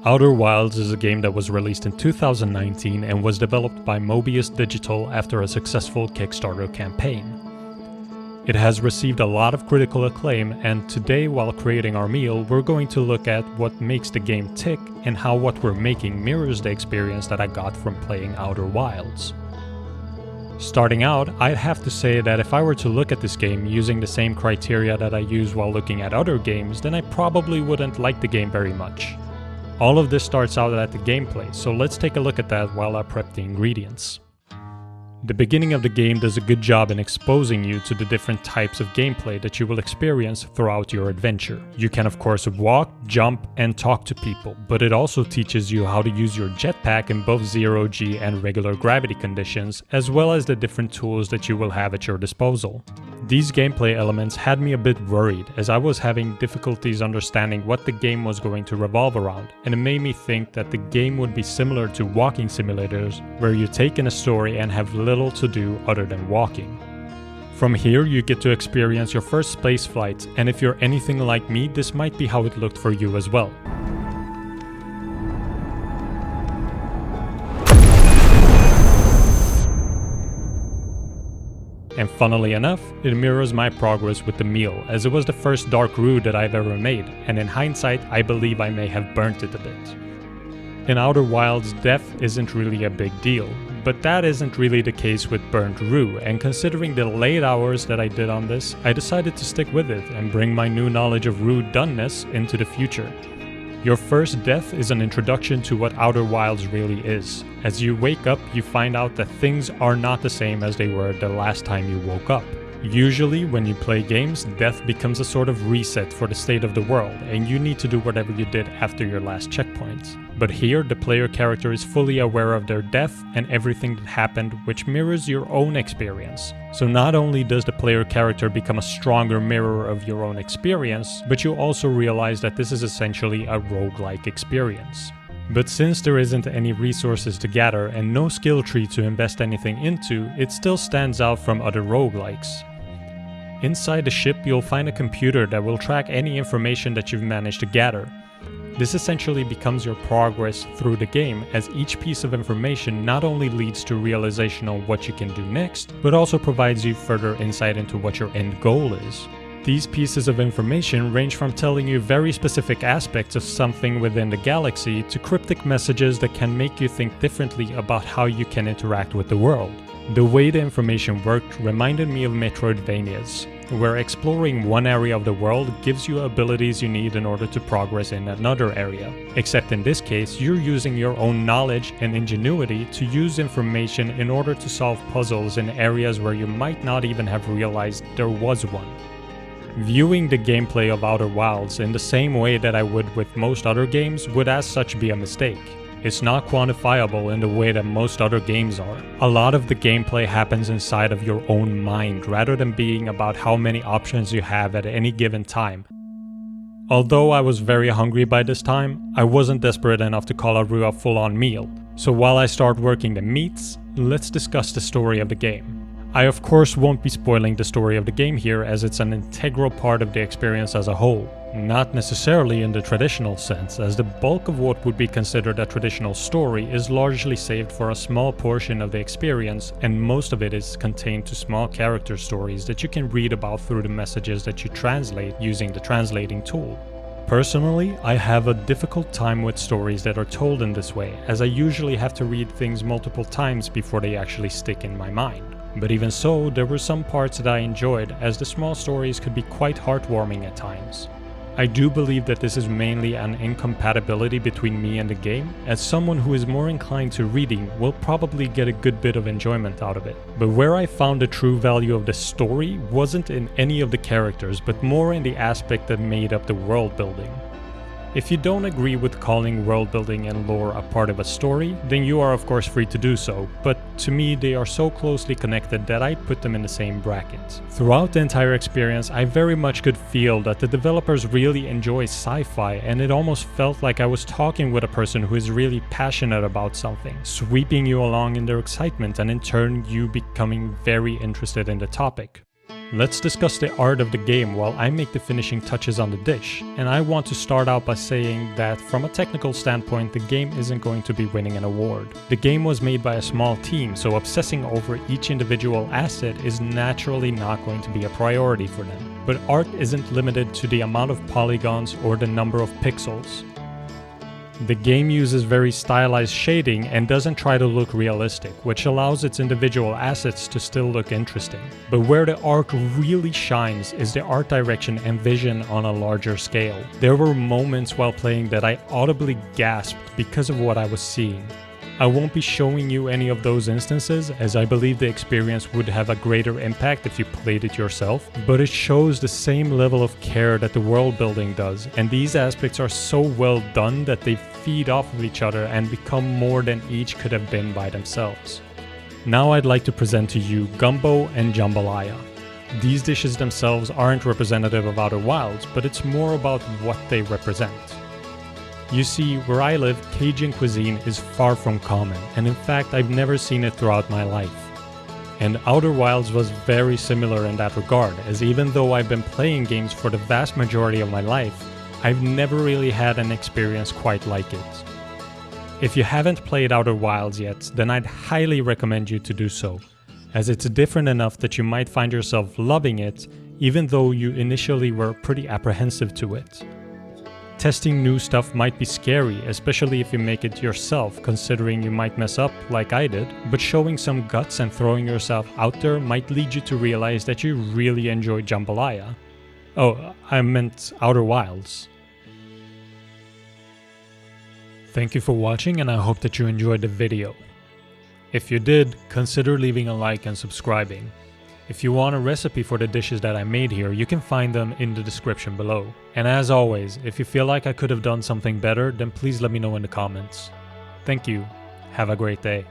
Outer Wilds is a game that was released in 2019 and was developed by Mobius Digital after a successful Kickstarter campaign. It has received a lot of critical acclaim, and today, while creating our meal, we're going to look at what makes the game tick and how what we're making mirrors the experience that I got from playing Outer Wilds. Starting out, I'd have to say that if I were to look at this game using the same criteria that I use while looking at other games, then I probably wouldn't like the game very much. All of this starts out at the gameplay, so let's take a look at that while I prep the ingredients. The beginning of the game does a good job in exposing you to the different types of gameplay that you will experience throughout your adventure. You can of course walk, jump, and talk to people, but it also teaches you how to use your jetpack in both zero-G and regular gravity conditions, as well as the different tools that you will have at your disposal. These gameplay elements had me a bit worried, as I was having difficulties understanding what the game was going to revolve around, and it made me think that the game would be similar to walking simulators, where you take in a story and have little to do other than walking. From here you get to experience your first space flights, and if you're anything like me, this might be how it looked for you as well. And funnily enough, it mirrors my progress with the meal, as it was the first dark roux that I've ever made, and in hindsight I believe I may have burnt it a bit. In Outer Wilds, death isn't really a big deal, but that isn't really the case with burnt roux, and considering the late hours that I did on this, I decided to stick with it and bring my new knowledge of roux doneness into the future. Your first death is an introduction to what Outer Wilds really is. As you wake up, you find out that things are not the same as they were the last time you woke up. Usually, when you play games, death becomes a sort of reset for the state of the world, and you need to do whatever you did after your last checkpoint. But here, the player character is fully aware of their death and everything that happened, which mirrors your own experience. So not only does the player character become a stronger mirror of your own experience, but you also realize that this is essentially a roguelike experience. But since there isn't any resources to gather and no skill tree to invest anything into, it still stands out from other roguelikes. Inside the ship, you'll find a computer that will track any information that you've managed to gather. This essentially becomes your progress through the game, as each piece of information not only leads to realization on what you can do next, but also provides you further insight into what your end goal is. These pieces of information range from telling you very specific aspects of something within the galaxy to cryptic messages that can make you think differently about how you can interact with the world. The way the information worked reminded me of Metroidvanias, where exploring one area of the world gives you abilities you need in order to progress in another area. Except in this case, you're using your own knowledge and ingenuity to use information in order to solve puzzles in areas where you might not even have realized there was one. Viewing the gameplay of Outer Wilds in the same way that I would with most other games would as such be a mistake. It's not quantifiable in the way that most other games are. A lot of the gameplay happens inside of your own mind rather than being about how many options you have at any given time. Although I was very hungry by this time, I wasn't desperate enough to call a roux a full-on meal. So while I start working the meats, let's discuss the story of the game. I of course won't be spoiling the story of the game here, as it's an integral part of the experience as a whole. Not necessarily in the traditional sense, as the bulk of what would be considered a traditional story is largely saved for a small portion of the experience, and most of it is contained to small character stories that you can read about through the messages that you translate using the translating tool. Personally, I have a difficult time with stories that are told in this way, as I usually have to read things multiple times before they actually stick in my mind. But even so, there were some parts that I enjoyed, as the small stories could be quite heartwarming at times. I do believe that this is mainly an incompatibility between me and the game, as someone who is more inclined to reading will probably get a good bit of enjoyment out of it. But where I found the true value of the story wasn't in any of the characters, but more in the aspect that made up the world building. If you don't agree with calling world building and lore a part of a story, then you are of course free to do so, but to me they are so closely connected that I put them in the same bracket. Throughout the entire experience, I very much could feel that the developers really enjoy sci-fi, and it almost felt like I was talking with a person who is really passionate about something, sweeping you along in their excitement and in turn you becoming very interested in the topic. Let's discuss the art of the game while I make the finishing touches on the dish, and I want to start out by saying that from a technical standpoint the game isn't going to be winning an award. The game was made by a small team, so obsessing over each individual asset is naturally not going to be a priority for them. But art isn't limited to the amount of polygons or the number of pixels. The game uses very stylized shading and doesn't try to look realistic, which allows its individual assets to still look interesting. But where the art really shines is the art direction and vision on a larger scale. There were moments while playing that I audibly gasped because of what I was seeing. I won't be showing you any of those instances, as I believe the experience would have a greater impact if you played it yourself, but it shows the same level of care that the world building does, and these aspects are so well done that they feed off of each other and become more than each could have been by themselves. Now I'd like to present to you Gumbo and Jambalaya. These dishes themselves aren't representative of Outer Wilds, but it's more about what they represent. You see, where I live, Cajun cuisine is far from common, and in fact I've never seen it throughout my life. And Outer Wilds was very similar in that regard, as even though I've been playing games for the vast majority of my life, I've never really had an experience quite like it. If you haven't played Outer Wilds yet, then I'd highly recommend you to do so, as it's different enough that you might find yourself loving it, even though you initially were pretty apprehensive to it. Testing new stuff might be scary, especially if you make it yourself, considering you might mess up like I did, but showing some guts and throwing yourself out there might lead you to realize that you really enjoy Jambalaya. Oh, I meant Outer Wilds. Thank you for watching, and I hope that you enjoyed the video. If you did, consider leaving a like and subscribing. If you want a recipe for the dishes that I made here, you can find them in the description below. And as always, if you feel like I could have done something better, then please let me know in the comments. Thank you. Have a great day.